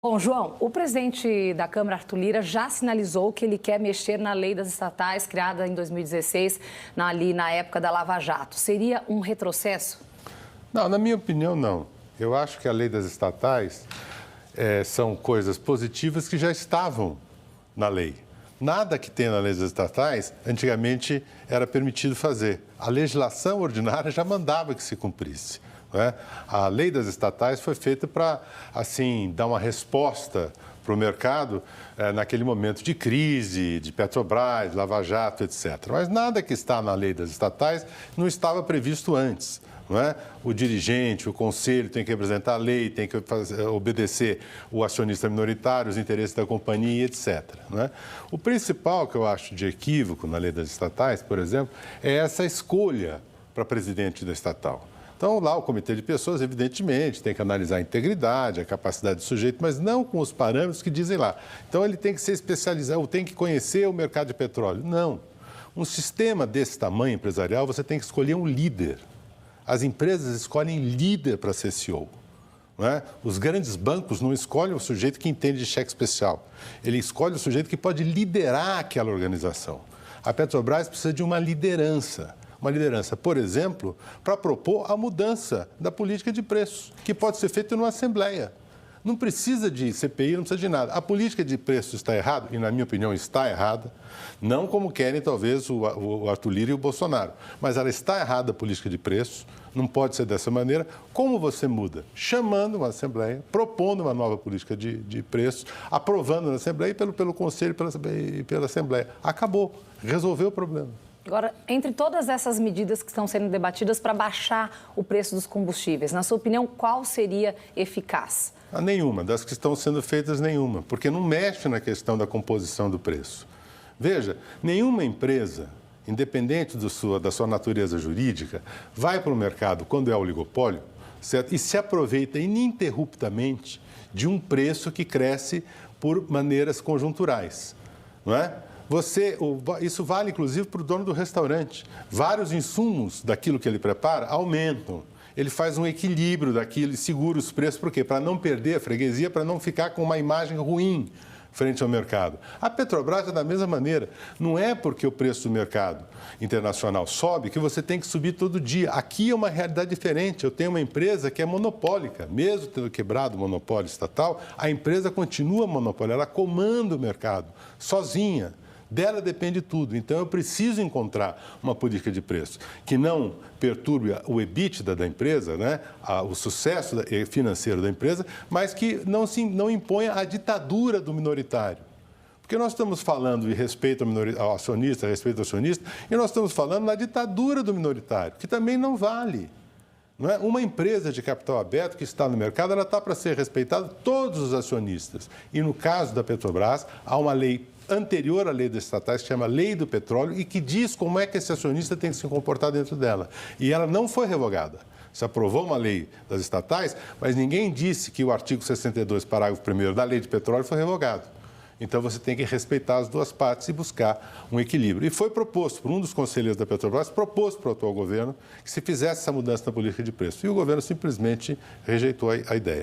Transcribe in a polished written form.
Bom, João, o presidente da Câmara, Arthur Lira, já sinalizou que ele quer mexer na lei das estatais, criada em 2016, ali na época da Lava Jato. Seria um retrocesso? Não, na minha opinião, não. Eu acho que a lei das estatais são coisas positivas que já estavam na lei. Nada que tem na lei das estatais, antigamente, era permitido fazer. A legislação ordinária já mandava que se cumprisse. A lei das estatais foi feita para, assim, dar uma resposta para o mercado naquele momento de crise, de Petrobras, Lava Jato, etc. Mas nada que está na lei das estatais não estava previsto antes. O dirigente, o conselho tem que representar a lei, tem que obedecer o acionista minoritário, os interesses da companhia, etc. O principal que eu acho de equívoco na lei das estatais, por exemplo, é essa escolha para presidente da estatal. Então, lá o comitê de pessoas, evidentemente, tem que analisar a integridade, a capacidade do sujeito, mas não com os parâmetros que dizem lá. Então, ele tem que ser especializado, ou tem que conhecer o mercado de petróleo. Não. Um sistema desse tamanho empresarial, você tem que escolher um líder. As empresas escolhem líder para ser CEO. Os grandes bancos não escolhem o sujeito que entende de cheque especial. Ele escolhe o sujeito que pode liderar aquela organização. A Petrobras precisa de uma liderança. Uma liderança, por exemplo, para propor a mudança da política de preços, que pode ser feita numa Assembleia. Não precisa de CPI, não precisa de nada. A política de preços está errada, e na minha opinião está errada, não como querem talvez o Arthur Lira e o Bolsonaro, mas ela está errada, a política de preços, não pode ser dessa maneira. Como você muda? Chamando uma Assembleia, propondo uma nova política de preços, aprovando na Assembleia e pelo Conselho e pela Assembleia. Acabou, resolveu o problema. Agora, entre todas essas medidas que estão sendo debatidas para baixar o preço dos combustíveis, na sua opinião, qual seria eficaz? Nenhuma. Das que estão sendo feitas, nenhuma. Porque não mexe na questão da composição do preço. Veja, nenhuma empresa, independente da sua natureza jurídica, vai para o mercado quando é oligopólio, certo? E se aproveita ininterruptamente de um preço que cresce por maneiras conjunturais, não é? Isso vale, inclusive, para o dono do restaurante. Vários insumos daquilo que ele prepara aumentam. Ele faz um equilíbrio daquilo e segura os preços. Por quê? Para não perder a freguesia, para não ficar com uma imagem ruim frente ao mercado. A Petrobras é da mesma maneira. Não é porque o preço do mercado internacional sobe que você tem que subir todo dia. Aqui é uma realidade diferente. Eu tenho uma empresa que é monopólica. Mesmo tendo quebrado o monopólio estatal, a empresa continua monopólio. Ela comanda o mercado sozinha. Dela depende tudo. Então, eu preciso encontrar uma política de preço que não perturbe o EBITDA da empresa, o sucesso financeiro da empresa, mas que não imponha a ditadura do minoritário. Porque nós estamos falando de respeito ao acionista, e nós estamos falando na ditadura do minoritário, que também não vale. Uma empresa de capital aberto que está no mercado, ela está para ser respeitada todos os acionistas. E no caso da Petrobras, há uma lei anterior à lei das estatais, que chama Lei do Petróleo, e que diz como é que esse acionista tem que se comportar dentro dela. E ela não foi revogada. Se aprovou uma lei das estatais, mas ninguém disse que o artigo 62, parágrafo 1º da Lei de Petróleo foi revogado. Então, você tem que respeitar as duas partes e buscar um equilíbrio. E foi proposto por um dos conselheiros da Petrobras, proposto para o atual governo, que se fizesse essa mudança na política de preço. E o governo simplesmente rejeitou a ideia.